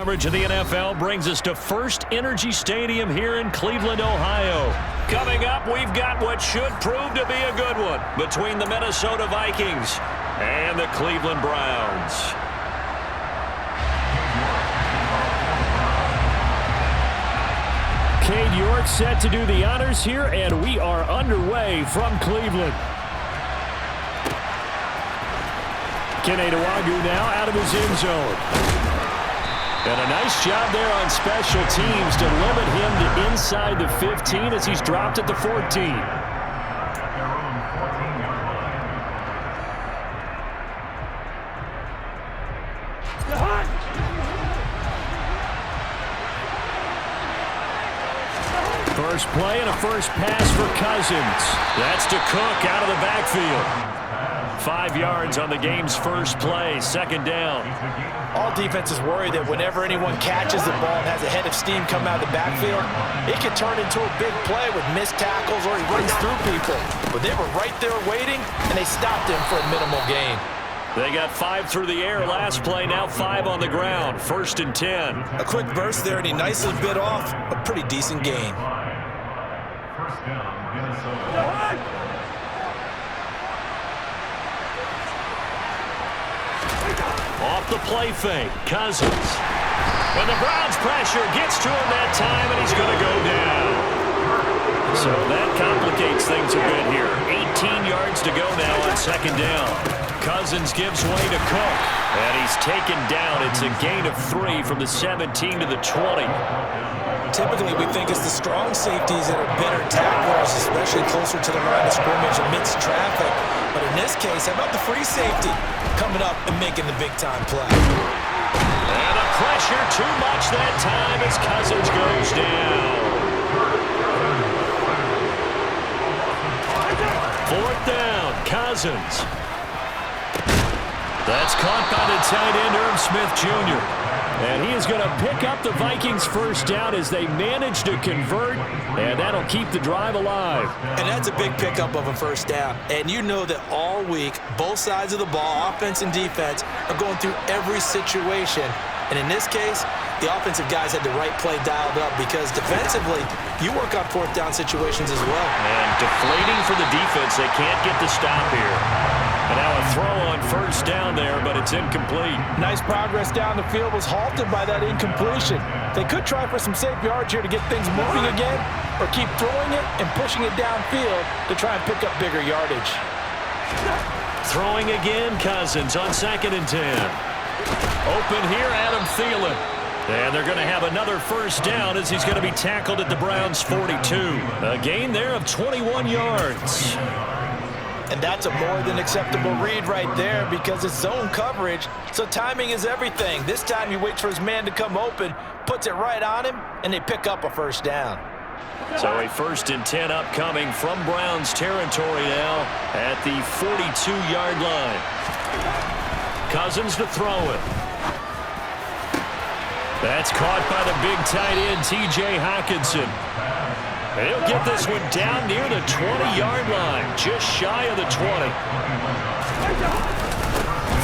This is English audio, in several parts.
Coverage of the NFL brings us to First Energy Stadium here in Cleveland, Ohio. Coming up, we've got what should prove to be a good one between the Minnesota Vikings and the Cleveland Browns. Cade York set to do the honors here, and we are underway from Cleveland. Kenedawagu now out of his end zone. And a nice job there on special teams to limit him to inside the 15 as he's dropped at the 14. First play and a first pass for Cousins. That's to Cook out of the backfield. 5 yards on the game's first play, second down. All defenses worry that whenever anyone catches the ball and has a head of steam come out of the backfield, it can turn into a big play with missed tackles or he runs through people. But they were right there waiting, and they stopped him for a minimal gain. They got 5 through the air last play, now 5 on the ground. First and 10. A quick burst there, and he nicely bit off a pretty decent gain. First down, Minnesota. Off the play fake, Cousins. When the Browns pressure gets to him that time, and he's going to go down. So that complicates things a bit here. 18 yards to go now on second down. Cousins gives way to Cook, and he's taken down. It's a gain of 3 from the 17 to the 20. Typically, we think it's the strong safeties that are better tacklers, especially closer to the line of scrimmage amidst traffic. But in this case, how about the free safety coming up and making the big-time play? And the pressure too much that time as Cousins goes down. Fourth down, Cousins. That's caught by the tight end, Irv Smith Jr. And he is going to pick up the Vikings first down as they manage to convert, and that'll keep the drive alive. And that's a big pickup of a first down. And you know that all week, both sides of the ball, offense and defense, are going through every situation. And in this case, the offensive guys had the right play dialed up because defensively, you work on fourth down situations as well. And deflating for the defense. They can't get the stop here. And now a throw on first down there, but it's incomplete. Nice progress down the field was halted by that incompletion. They could try for some safe yards here to get things moving again, or keep throwing it and pushing it downfield to try and pick up bigger yardage. Throwing again, Cousins on second and 10. Open here, Adam Thielen. And they're going to have another first down as he's going to be tackled at the Browns' 42. A gain there of 21 yards. And that's a more than acceptable read right there because it's zone coverage, so timing is everything. This time he waits for his man to come open, puts it right on him, and they pick up a first down. So a first and 10 upcoming from Browns territory now at the 42-yard line. Cousins to throw it. That's caught by the big tight end, T.J. Hockenson. He'll get this one down near the 20-yard line, just shy of the 20.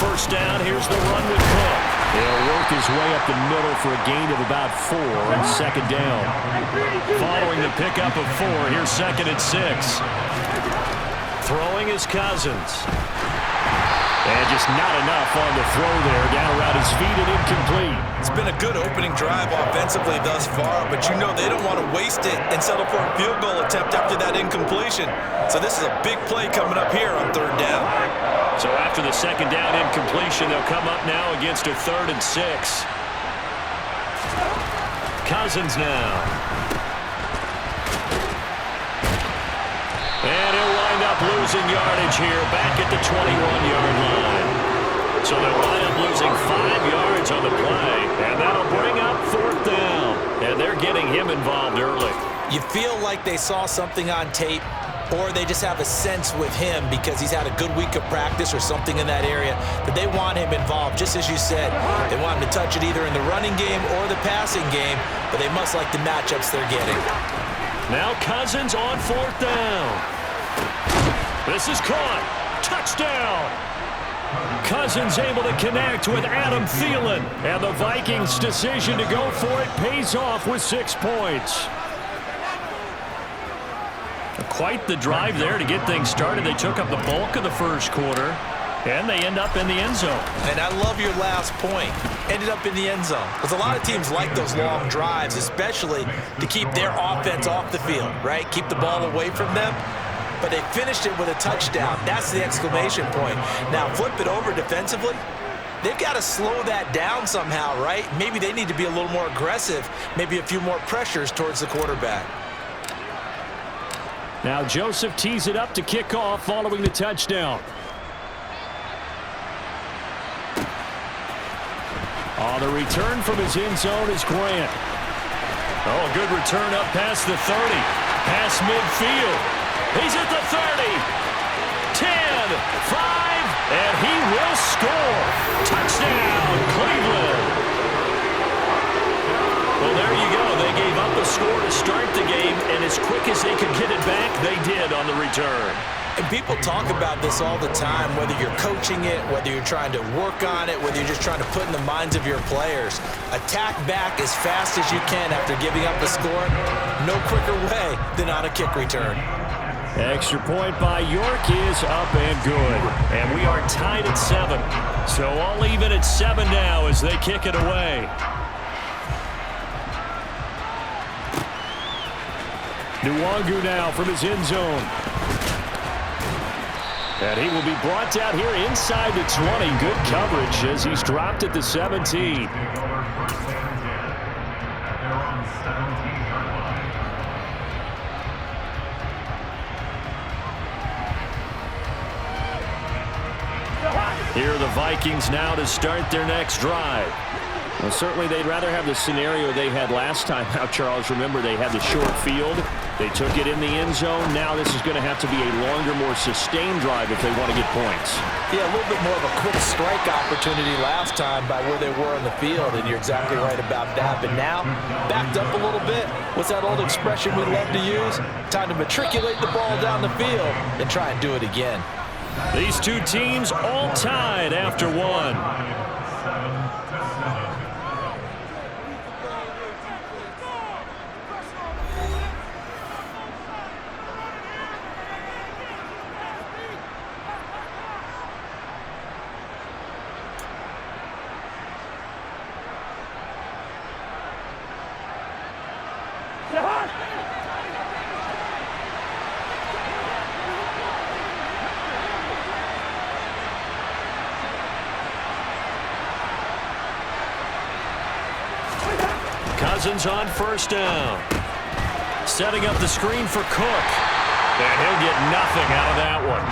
First down, here's the run with Cook. He'll work his way up the middle for a gain of about 4 on second down. Following the pickup of 4, here's second and 6. Throwing is Cousins. And just not enough on the throw there, down around his feet and incomplete. It's been a good opening drive offensively thus far, but you know they don't want to waste it and settle for a field goal attempt after that incompletion. So this is a big play coming up here on third down. So after the second down incompletion, they'll come up now against a 3rd and 6. Cousins now. And he'll wind up losing yardage here, back at the 21-yard line. So they'll wind up losing 5 yards on the play, and that'll bring up 4th down. And they're getting him involved early. You feel like they saw something on tape, or they just have a sense with him because he's had a good week of practice or something in that area that they want him involved, just as you said. They want him to touch it either in the running game or the passing game, but they must like the matchups they're getting. Now Cousins on 4th down. This is caught. Touchdown. Cousins able to connect with Adam Thielen. And the Vikings' decision to go for it pays off with 6 points. Quite the drive there to get things started. They took up the bulk of the first quarter, and they end up in the end zone. And I love your last point. Ended up in the end zone. Because a lot of teams like those long drives, especially to keep their offense off the field, right? Keep the ball away from them. But they finished it with a touchdown. That's the exclamation point. Now flip it over defensively. They've got to slow that down somehow, right? Maybe they need to be a little more aggressive. Maybe a few more pressures towards the quarterback. Now Joseph tees it up to kick off following the touchdown. On the return from his end zone is Grant. Oh, a good return up past the 30. Past midfield. He's at the 30. 10, 5, and he will score. Touchdown, Cleveland. Well, there you go. They gave up a score to start the game, and as quick as they could get it back, they did on the return. And people talk about this all the time, whether you're coaching it, whether you're trying to work on it, whether you're just trying to put in the minds of your players. Attack back as fast as you can after giving up a score. No quicker way than on a kick return. Extra point by York is up and good. And we are tied at 7. So all even at 7 now as they kick it away. Nwangu now from his end zone. And he will be brought down here inside the 20. Good coverage as he's dropped at the 17. Here are the Vikings now to start their next drive. Well, certainly they'd rather have the scenario they had last time out, Charles. Remember, they had the short field. They took it in the end zone. Now this is going to have to be a longer, more sustained drive if they want to get points. Yeah, a little bit more of a quick strike opportunity last time by where they were on the field, and you're exactly right about that. But now, backed up a little bit. What's that old expression we love to use? Time to matriculate the ball down the field and try and do it again. These two teams all tied after one. Cousins on first down. Setting up the screen for Cook. And he'll get nothing out of that one.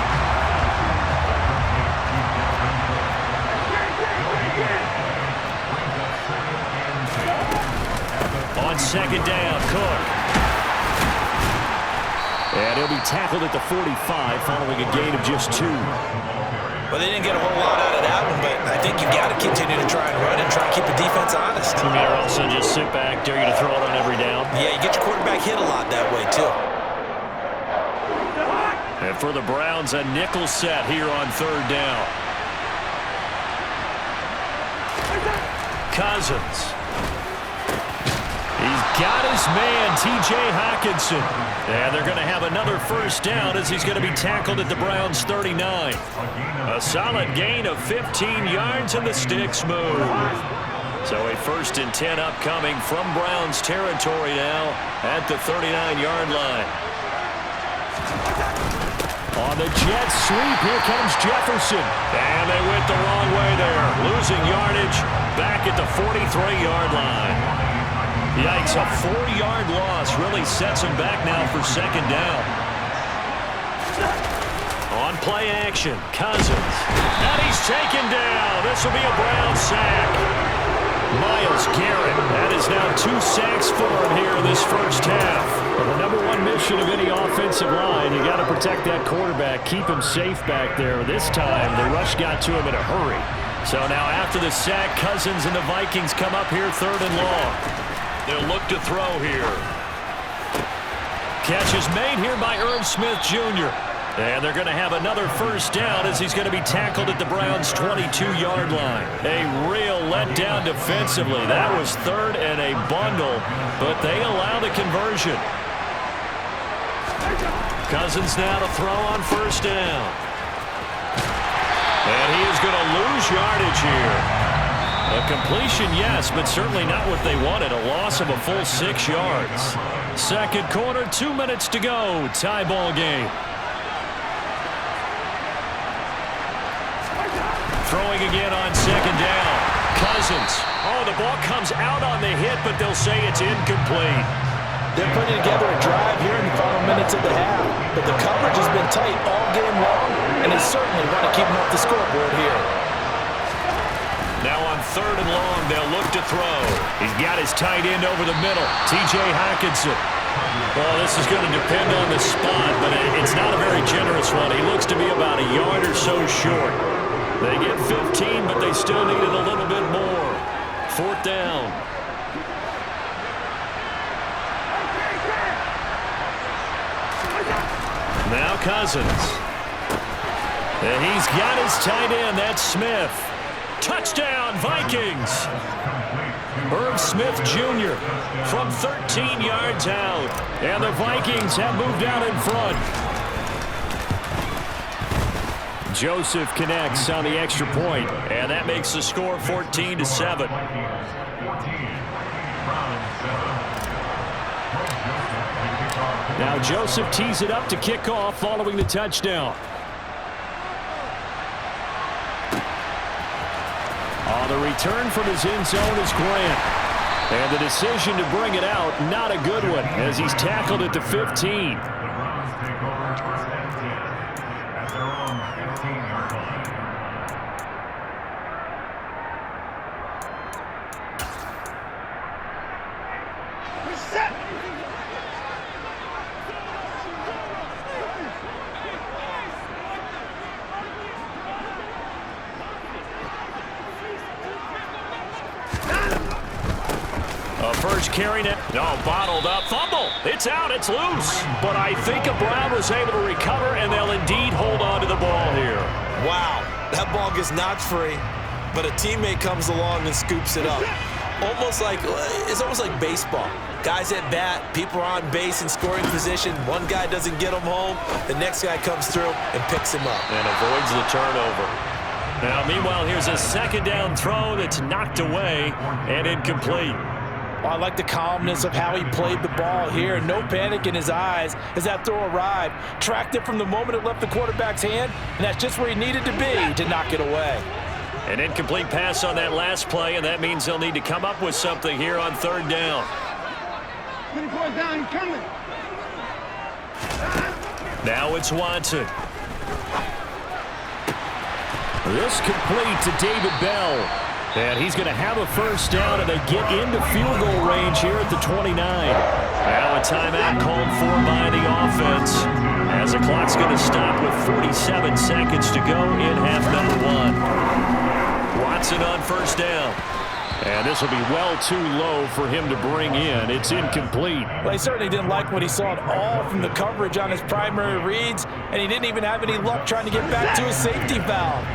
On second down, Cook. And he'll be tackled at the 45 following a gain of just 2. Well, they didn't get a whole lot out of that one, but I think you got to continue to try and run and try and keep the defense honest. You mean also just sit back, dare you to throw it on every down? Yeah, you get your quarterback hit a lot that way, too. And for the Browns, a nickel set here on third down. Cousins. He's got his man, T.J. Hockenson. And they're going to have another first down as he's going to be tackled at the Browns' 39. A solid gain of 15 yards and the sticks move. So a 1st and 10 upcoming from Browns territory now at the 39-yard line. On the jet sweep, here comes Jefferson. And they went the wrong way there. Losing yardage back at the 43-yard line. Yikes, a 4-yard loss really sets him back now for second down. On play action, Cousins. And he's taken down. This will be a Brown sack. Myles Garrett. That is now 2 sacks for him here in this first half. Well, the number one mission of any offensive line, you got to protect that quarterback, keep him safe back there. This time, the rush got to him in a hurry. So now after the sack, Cousins and the Vikings come up here 3rd and long. They'll look to throw here. Catch is made here by Irv Smith Jr. And they're going to have another first down as he's going to be tackled at the Browns' 22-yard line. A real letdown defensively. That was third and a bundle, but they allow the conversion. Cousins now to throw on first down. And he is going to lose yardage here. A completion, yes, but certainly not what they wanted. A loss of a full 6 yards. Second quarter, 2 minutes to go. Tie ball game. Throwing again on second down. Cousins. Oh, the ball comes out on the hit, but they'll say it's incomplete. They're putting together a drive here in the final minutes of the half, but the coverage has been tight all game long, and they certainly want to keep them off the scoreboard here. Now on third and long, they'll look to throw. He's got his tight end over the middle, T.J. Hockenson. Well, this is going to depend on the spot, but it's not a very generous one. He looks to be about a yard or so short. They get 15, but they still needed a little bit more. Fourth down. Now Cousins. And he's got his tight end. That's Smith. Touchdown, Vikings. Irv Smith Jr. from 13 yards out. And the Vikings have moved out in front. Joseph connects on the extra point, and that makes the score 14-7. Now Joseph tees it up to kick off following the touchdown. On the return from his end zone is Grant. And the decision to bring it out, not a good one, as he's tackled at the 15. First carrying it. No, bottled up. Fumble. It's out. It's loose. But I think a Brown was able to recover, and they'll indeed hold on to the ball here. Wow. That ball gets knocked free, but a teammate comes along and scoops it up. It's almost like baseball. Guys at bat, people are on base in scoring position. One guy doesn't get him home. The next guy comes through and picks him up. And avoids the turnover. Now, meanwhile, here's a second down throw that's knocked away and incomplete. Well, I like the calmness of how he played the ball here. No panic in his eyes as that throw arrived. Tracked it from the moment it left the quarterback's hand, and that's just where he needed to be to knock it away. An incomplete pass on that last play, and that means they'll need to come up with something here on third down. 24 down, coming. Now it's Watson. This complete to David Bell. And he's going to have a first down, and they get into field goal range here at the 29. Now a timeout called for by the offense, as the clock's going to stop with 47 seconds to go in half number one. Watson on first down. And this will be well too low for him to bring in. It's incomplete. Well, he certainly didn't like what he saw at all from the coverage on his primary reads, and he didn't even have any luck trying to get back to his safety valve.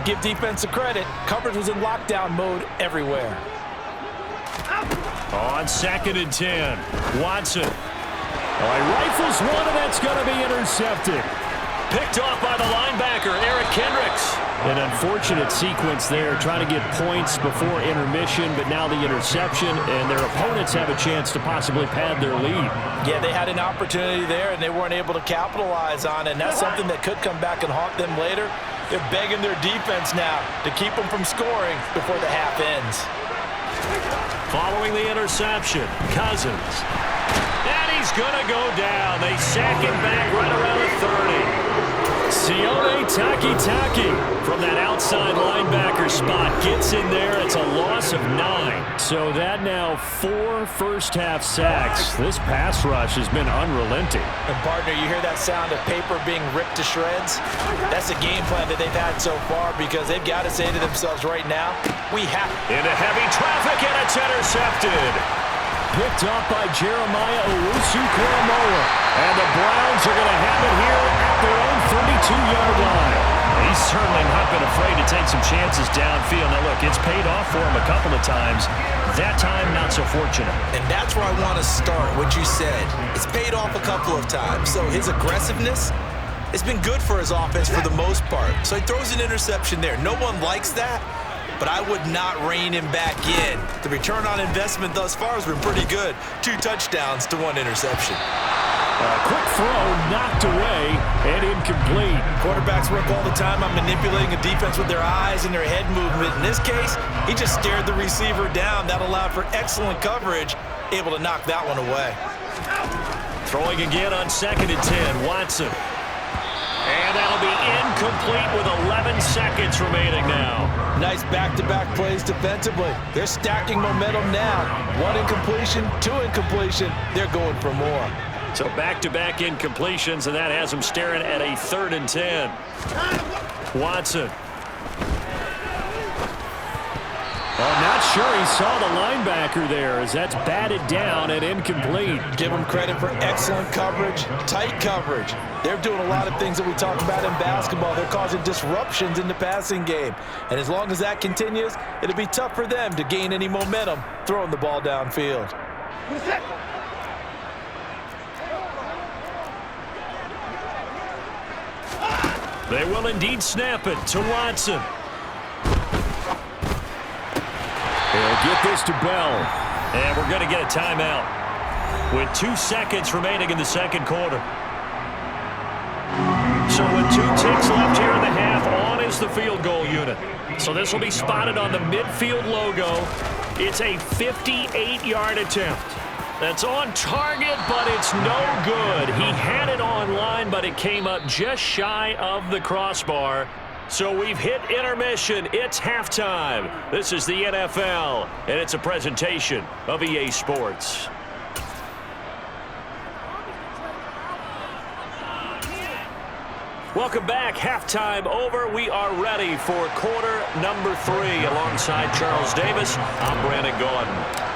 Give defense a credit. Coverage was in lockdown mode everywhere. On second and 10, Watson. He rifles one, and that's going to be intercepted. Picked off by the linebacker, Eric Kendricks. An unfortunate sequence there, trying to get points before intermission, but now the interception, and their opponents have a chance to possibly pad their lead. Yeah, they had an opportunity there, and they weren't able to capitalize on it, and that's something that could come back and haunt them later. They're begging their defense now to keep them from scoring before the half ends. Following the interception, Cousins. And he's going to go down. They sack him back right around the 30. Sione Takitaki from that outside linebacker spot gets in there. It's a loss of 9. So that now 4 first-half sacks. This pass rush has been unrelenting. And, partner, you hear that sound of paper being ripped to shreds? That's the game plan that they've had so far, because they've got to say to themselves right now, we have into heavy traffic, and it's intercepted. picked up by Jeremiah Owusu-Koramoah. And the Browns are going to have it here at their own 32-yard line. He's certainly not been afraid to take some chances downfield. Now, look, it's paid off for him a couple of times. That time, not so fortunate. And that's where I want to start, what you said. It's paid off a couple of times. So his aggressiveness, it's been good for his offense for the most part. So he throws an interception there. No one likes that, but I would not rein him back in. The return on investment thus far has been pretty good. 2 touchdowns to 1 interception. Quick throw, knocked away, and incomplete. Quarterbacks work all the time on manipulating a defense with their eyes and their head movement. In this case, he just stared the receiver down. That allowed for excellent coverage, able to knock that one away. Throwing again on 2nd and 10, Watson. And that'll be incomplete with 11 seconds remaining now. Nice back-to-back plays defensively. They're stacking momentum now. 1 incompletion, 2 incompletion. They're going for more. So back-to-back incompletions, and that has him staring at a 3rd and 10. Watson. Well, I'm not sure he saw the linebacker there as that's batted down and incomplete. Give him credit for excellent coverage, tight coverage. They're doing a lot of things that we talk about in basketball. They're causing disruptions in the passing game. And as long as that continues, it'll be tough for them to gain any momentum throwing the ball downfield. They will indeed snap it to Watson. They'll get this to Bell. And we're going to get a timeout with 2 seconds remaining in the 2nd quarter. So with 2 ticks left here in the half, on is the field goal unit. So this will be spotted on the midfield logo. It's a 58-yard attempt. That's on target, but it's no good. He had it online, but it came up just shy of the crossbar. So we've hit intermission. It's halftime. This is the NFL, and it's a presentation of EA Sports. Welcome back. Halftime over. We are ready for quarter number 3. Alongside Charles Davis, I'm Brandon Gaudin.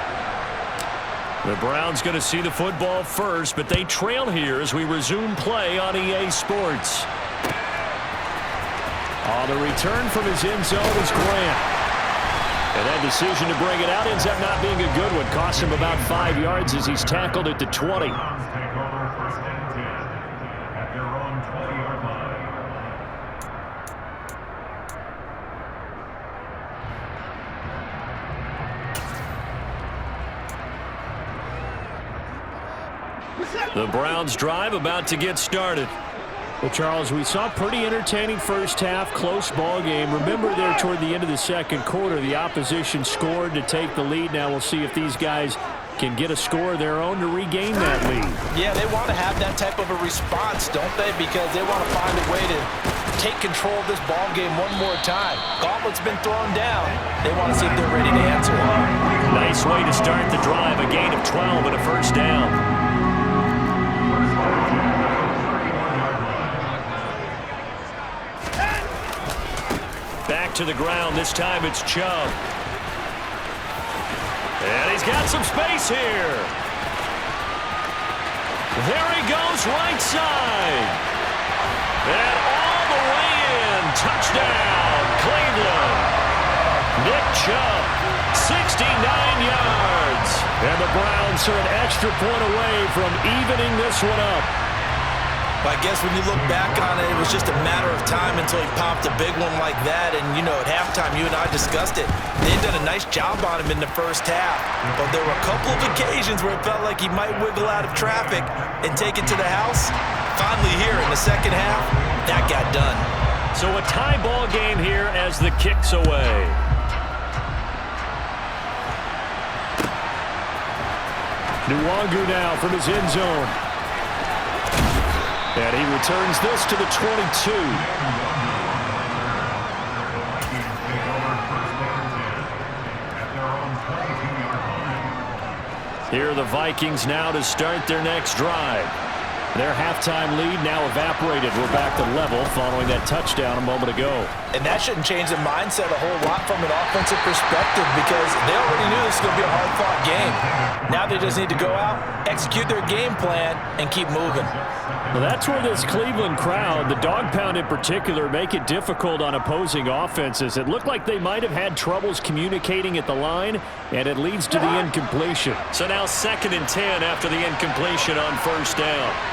The Browns going to see the football first, but they trail here as we resume play on EA Sports. On the return from his end zone is Grant. And that decision to bring it out ends up not being a good one. Cost him about 5 yards as he's tackled at the 20. Browns take over 1st and 10 at their own 20-yard line. The Browns drive about to get started. Well, Charles, we saw a pretty entertaining first half, close ball game. Remember there toward the end of the 2nd quarter, the opposition scored to take the lead. Now we'll see if these guys can get a score of their own to regain that lead. Yeah, they want to have that type of a response, don't they? Because they want to find a way to take control of this ball game one more time. Gauntlet's been thrown down. They want to see if they're ready to answer it. Nice way to start the drive. A gain of 12 and a 1st down. Back to the ground. This time it's Chubb. And he's got some space here. There he goes, right side. And all the way in. Touchdown, Cleveland. Nick Chubb, 69 yards. And the Browns are an extra point away from evening this one up. I guess when you look back on it, it was just a matter of time until he popped a big one like that. And, you know, at halftime, you and I discussed it. They had done a nice job on him in the first half. But there were a couple of occasions where it felt like he might wiggle out of traffic and take it to the house. Finally here in the second half, that got done. So a tie ball game here as the kick's away. Nwangu now from his end zone. And he returns this to the 22. Here are the Vikings now to start their next drive. Their halftime lead now evaporated. We're back to level following that touchdown a moment ago. And that shouldn't change the mindset a whole lot from an offensive perspective because they already knew this was going to be a hard-fought game. Now they just need to go out, execute their game plan, and keep moving. Well, that's where this Cleveland crowd, the dog pound in particular, make it difficult on opposing offenses. It looked like they might have had troubles communicating at the line, and it leads to the incompletion. So now 2nd and 10 after the incompletion on 1st down.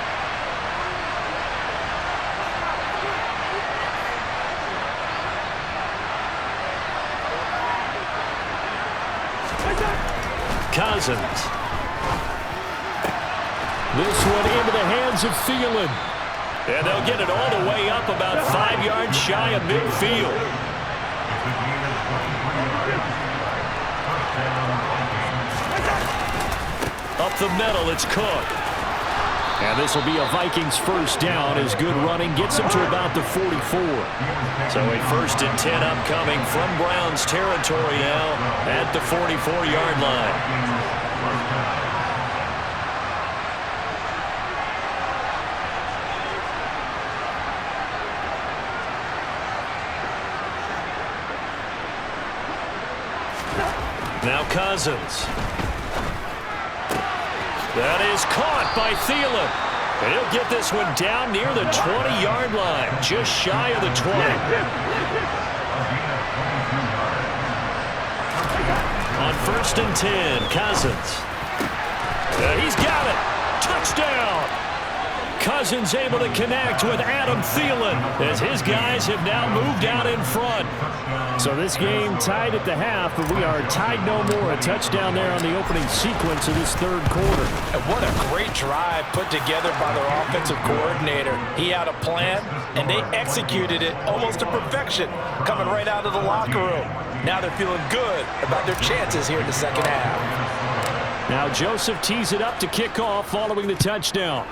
Cousins. This one into the hands of Thielen. And they'll get it all the way up about 5 yards shy of midfield. Up the middle, it's Cook. And this will be a Vikings 1st down as good running gets them to about the 44. So a 1st and 10 upcoming from Browns territory now at the 44-yard line. Now Cousins. That is caught by Thielen. And he'll get this one down near the 20-yard line, just shy of the 20. On 1st and 10, Cousins. He's got it. Touchdown. Cousins able to connect with Adam Thielen as his guys have now moved out in front. So this game tied at the half, but we are tied no more. A touchdown there on the opening sequence of this 3rd quarter. And what a great drive put together by their offensive coordinator. He had a plan, and they executed it almost to perfection, coming right out of the locker room. Now they're feeling good about their chances here in the 2nd half. Now Joseph tees it up to kick off following the touchdown.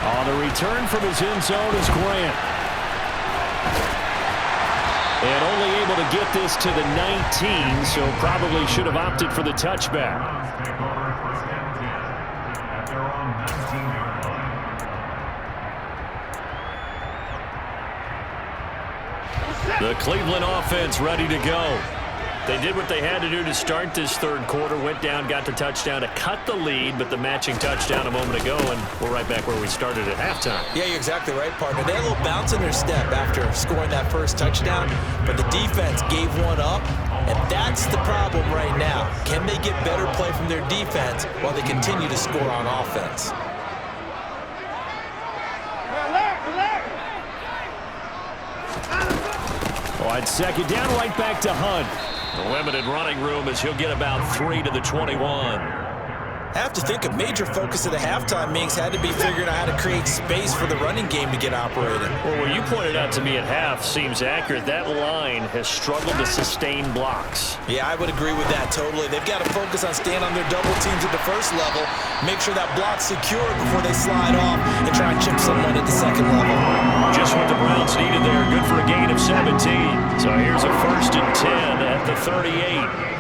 On the return from his end zone is Grant. And only able to get this to the 19, so probably should have opted for the touchback. Take over 1st and 10 at their own 19-yard line. The Cleveland offense ready to go. They did what they had to do to start this 3rd quarter, went down, got the touchdown to cut the lead, but the matching touchdown a moment ago, and we're right back where we started at halftime. Yeah, you're exactly right, partner. They had a little bounce in their step after scoring that 1st touchdown, but the defense gave one up, and that's the problem right now. Can they get better play from their defense while they continue to score on offense? On 2nd down, right back to Hunt. The limited running room as he'll get about 3 to the 21. I have to think a major focus of the halftime meetings had to be figuring out how to create space for the running game to get operating. Well, what you pointed out to me at half seems accurate. That line has struggled to sustain blocks. Yeah, I would agree with that totally. They've got to focus on staying on their double teams at the 1st level, make sure that block's secure before they slide off and try and chip someone at the 2nd level. Just what the Browns needed there. Good for a gain of 17. So here's a 1st and 10 at the 38.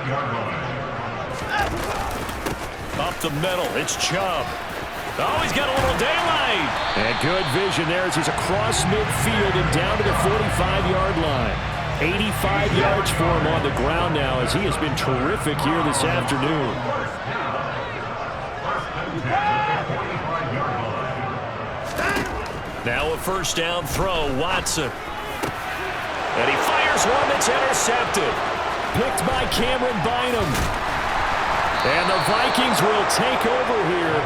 Up the middle, it's Chubb. Oh, he's got a little daylight. And good vision there as he's across midfield and down to the 45-yard line. 85 yards for him on the ground now as he has been terrific here this afternoon. Now a 1st down throw, Watson. And he fires one that's intercepted. Picked by Cameron Bynum. And the Vikings will take over here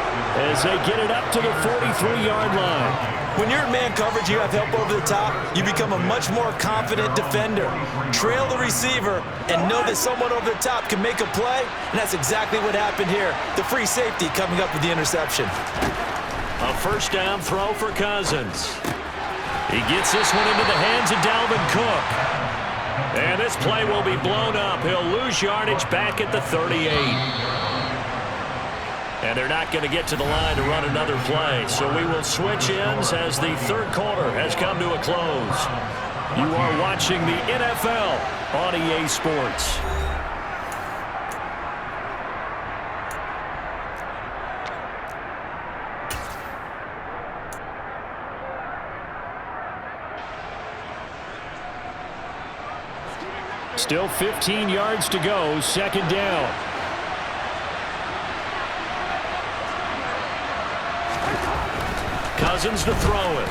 as they get it up to the 43-yard line. When you're in man coverage, you have help over the top, you become a much more confident defender. Trail the receiver and know that someone over the top can make a play, and that's exactly what happened here. The free safety coming up with the interception. A 1st down throw for Cousins. He gets this one into the hands of Dalvin Cook. And this play will be blown up. He'll lose yardage back at the 38. And they're not going to get to the line to run another play. So we will switch ends as the 3rd quarter has come to a close. You are watching the NFL on EA Sports. Still 15 yards to go, second down. Cousins to throw it.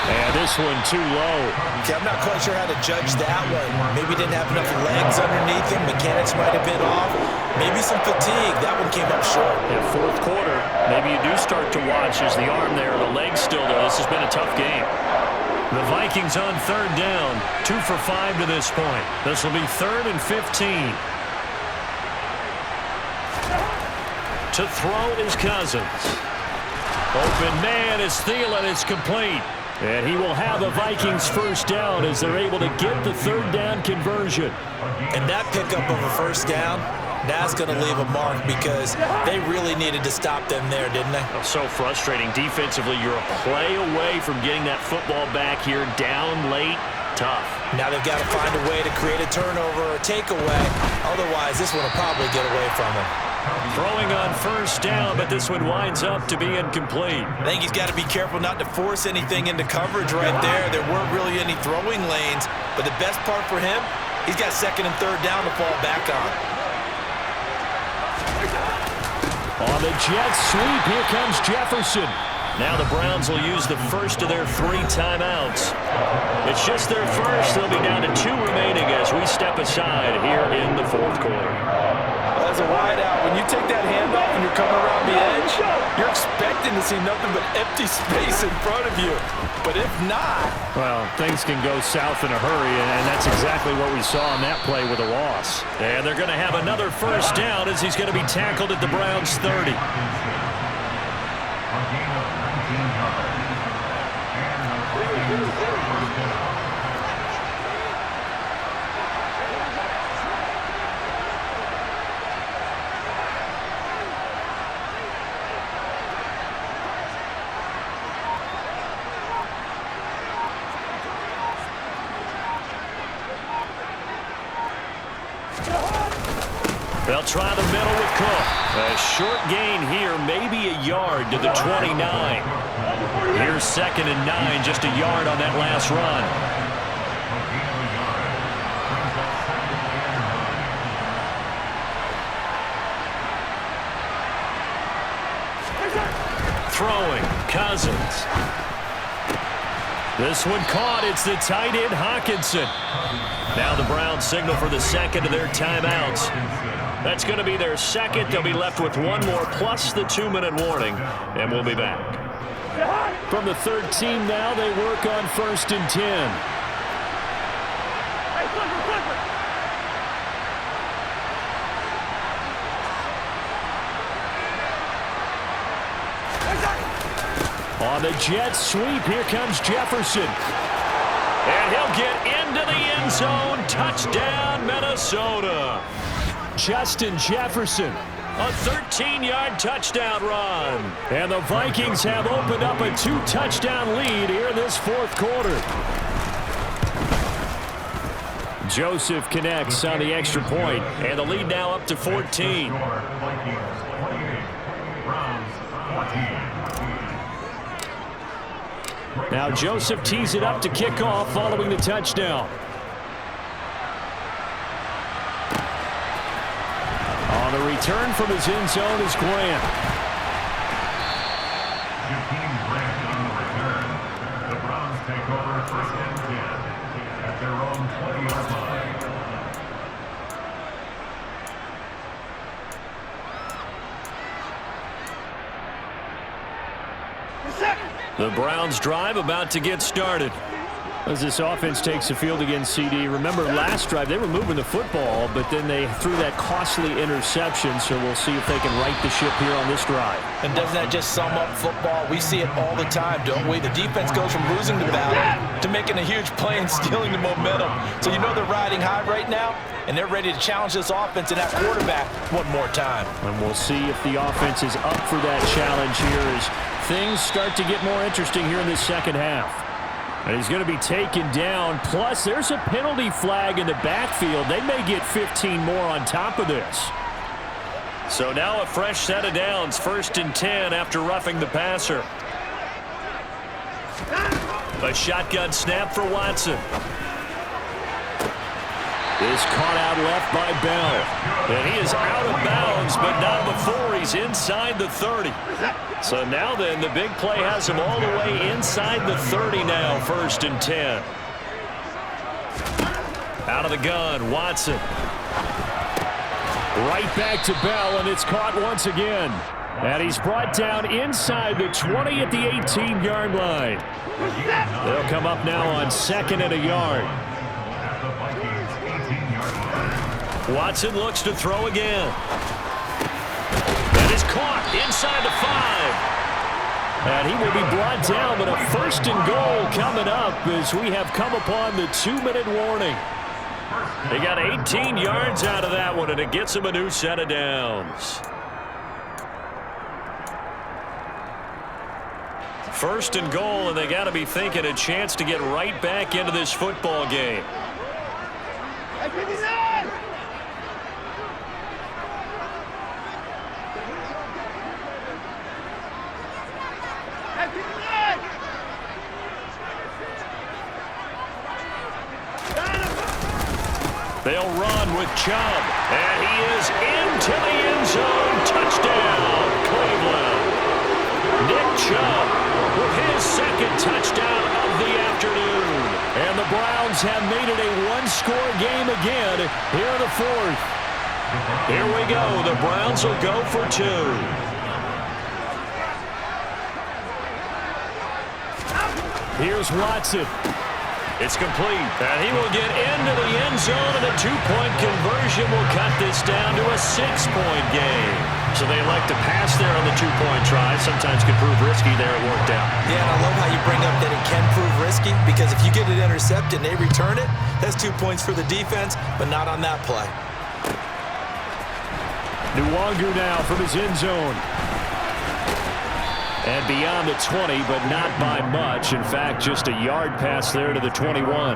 And this one too low. Okay, I'm not quite sure how to judge that one. Maybe didn't have enough legs underneath him. Mechanics might have been off. Maybe some fatigue. That one came up short. Yeah, fourth quarter, maybe you do start to watch as the arm there, the leg's still there. This has been a tough game. The Vikings on third down, 2 for 5 to this point. This will be 3rd and 15. To throw is Cousins. Open man is Thielen. It's complete. And he will have a Vikings first down as they're able to get the third down conversion. And that pickup of a first down, that's going to leave a mark because they really needed to stop them there, didn't they? So frustrating. Defensively, you're a play away from getting that football back here down late. Tough. Now they've got to find a way to create a turnover or a takeaway. Otherwise, this one will probably get away from them. Throwing on first down, but this one winds up to be incomplete. I think he's got to be careful not to force anything into coverage right there. There weren't really any throwing lanes, but the best part for him, he's got 2nd and 3rd down to fall back on. On the jet sweep, here comes Jefferson. Now the Browns will use the first of their 3 timeouts. It's just their first. They'll be down to 2 remaining as we step aside here in the fourth quarter. As a wide out, when you take that handoff and you're coming around the edge, you're expecting to see nothing but empty space in front of you. But if not... Well, things can go south in a hurry, and that's exactly what we saw on that play with a loss. And they're going to have another first down as he's going to be tackled at the Browns' 30. They'll try the middle with Cook. A short gain here, maybe a yard to the 29. Here's 2nd and 9, just a yard on that last run. Throwing, Cousins. This one caught. It's the tight end, Hawkinson. Now the Browns signal for the 2nd of their timeouts. That's going to be their 2nd. They'll be left with 1 more plus the 2-minute warning, and we'll be back. From the 13 now, they work on 1st and 10. On the jet sweep, here comes Jefferson. And he'll get into the end zone. Touchdown, Minnesota. Justin Jefferson, a 13-yard touchdown run. And the Vikings have opened up a 2-touchdown lead here in this fourth quarter. Joseph connects on the extra point, and the lead now up to 14. Now Joseph tees it up to kick off following the touchdown. On the return from his end zone is Grant. The Browns take over 1st and 10 at their own 20-yard line. The Browns drive about to get started. As this offense takes the field against CD. Remember last drive they were moving the football, but then they threw that costly interception, so we'll see if they can right the ship here on this drive. And doesn't that just sum up football? We see it all the time, don't we? The defense goes from losing the battle to making a huge play and stealing the momentum. So you know they're riding high right now, and they're ready to challenge this offense and that quarterback one more time. And we'll see if the offense is up for that challenge here as things start to get more interesting here in the second half. And he's going to be taken down. Plus, there's a penalty flag in the backfield. They may get 15 more on top of this. So now a fresh set of downs. 1st and 10 after roughing the passer. A shotgun snap for Watson. is caught out left by Bell. And he is out of bounds, but not before he's inside the 30. So now then, the big play has him all the way inside the 30 now, 1st and 10. Out of the gun, Watson. Right back to Bell, and it's caught once again. And he's brought down inside the 20 at the 18-yard line. They'll come up now on 2nd and a yard. Watson looks to throw again. That is caught inside the 5. And he will be brought down, but a 1st and goal coming up as we have come upon the 2-minute warning. They got 18 yards out of that one, and it gets him a new set of downs. 1st and goal, and they got to be thinking a chance to get right back into this football game. They'll run with Chubb, and he is into the end zone. Touchdown, Cleveland. Nick Chubb with his 2nd touchdown of the afternoon. And the Browns have made it a one-score game again here in the 4th. Here we go. The Browns will go for 2. Here's Watson. It's complete, and he will get into the end zone, and a 2-point conversion will cut this down to a 6-point game. So they like to pass there on the 2-point try. Sometimes can prove risky. There it worked out. Yeah, and I love how you bring up that it can prove risky, because if you get it intercepted and they return it, that's 2 points for the defense, but not on that play. Nwangu now from his end zone. And beyond the 20, but not by much. In fact, just a yard pass there to the 21.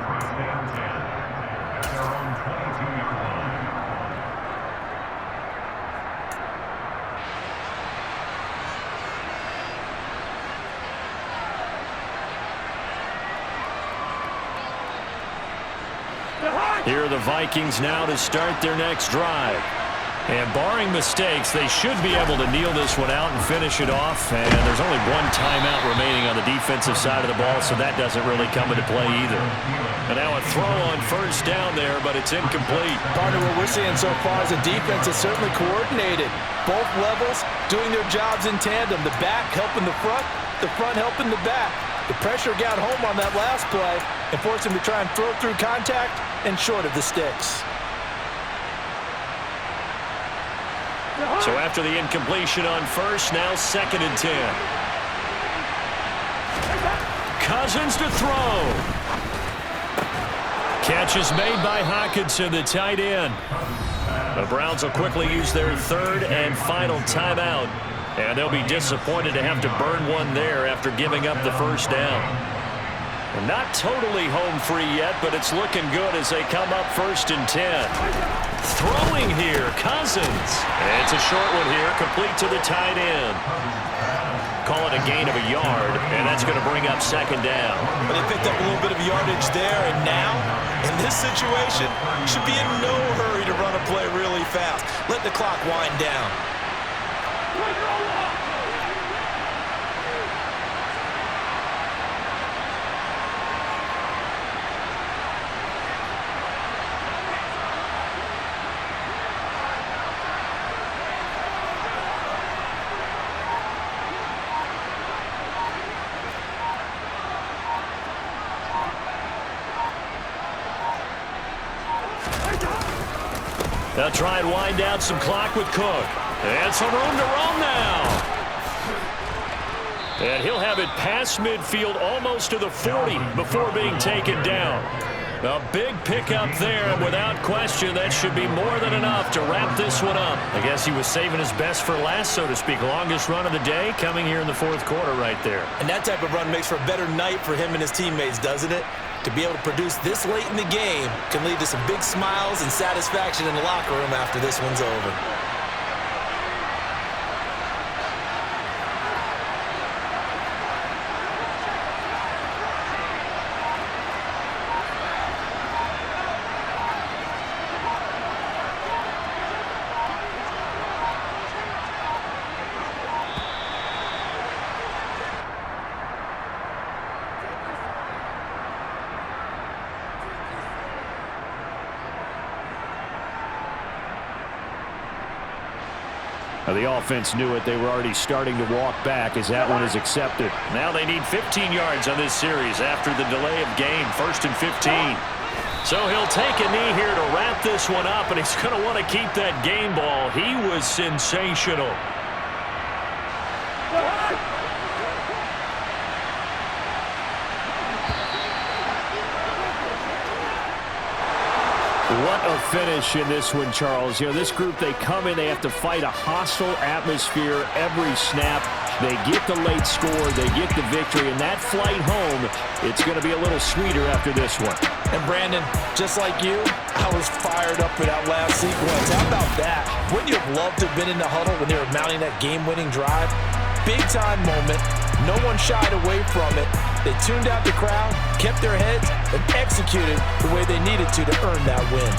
Here are the Vikings now to start their next drive. And barring mistakes, they should be able to kneel this one out and finish it off. And there's only one timeout remaining on the defensive side of the ball, so that doesn't really come into play either. And now a throw on 1st down there, but it's incomplete. Partner, what we're seeing so far is the defense is certainly coordinated. Both levels doing their jobs in tandem. The back helping the front helping the back. The pressure got home on that last play and forced him to try and throw through contact and short of the sticks. So after the incompletion on 1st, now 2nd and 10. Cousins to throw. Catch is made by Hockenson, the tight end. The Browns will quickly use their 3rd and final timeout. And they'll be disappointed to have to burn one there after giving up the 1st down. Not totally home free yet, but it's looking good as they come up 1st and 10. Throwing here, Cousins. And it's a short one here, complete to the tight end. Call it a gain of a yard, and that's going to bring up 2nd down. But they picked up a little bit of yardage there, and now, in this situation, should be in no hurry to run a play really fast. Let the clock wind down. They'll try and wind down some clock with Cook. And some room to roam now. And he'll have it past midfield almost to the 40 before being taken down. A big pickup there, and without question, that should be more than enough to wrap this one up. I guess he was saving his best for last, so to speak. Longest run of the day coming here in the 4th quarter right there. And that type of run makes for a better night for him and his teammates, doesn't it? To be able to produce this late in the game can lead to some big smiles and satisfaction in the locker room after this one's over. The offense knew it. They were already starting to walk back as that one is accepted. Now they need 15 yards on this series after the delay of game. 1st and 15. So he'll take a knee here to wrap this one up, and he's going to want to keep that game ball. He was sensational. What a finish in this one, Charles. You know, this group, they come in, they have to fight a hostile atmosphere every snap. They get the late score, they get the victory, and that flight home, it's going to be a little sweeter after this one. And Brandon, just like you, I was fired up for that last sequence. How about that? Wouldn't you have loved to have been in the huddle when they were mounting that game-winning drive? Big-time moment. No one shied away from it. They tuned out the crowd, kept their heads, and executed the way they needed to earn that win.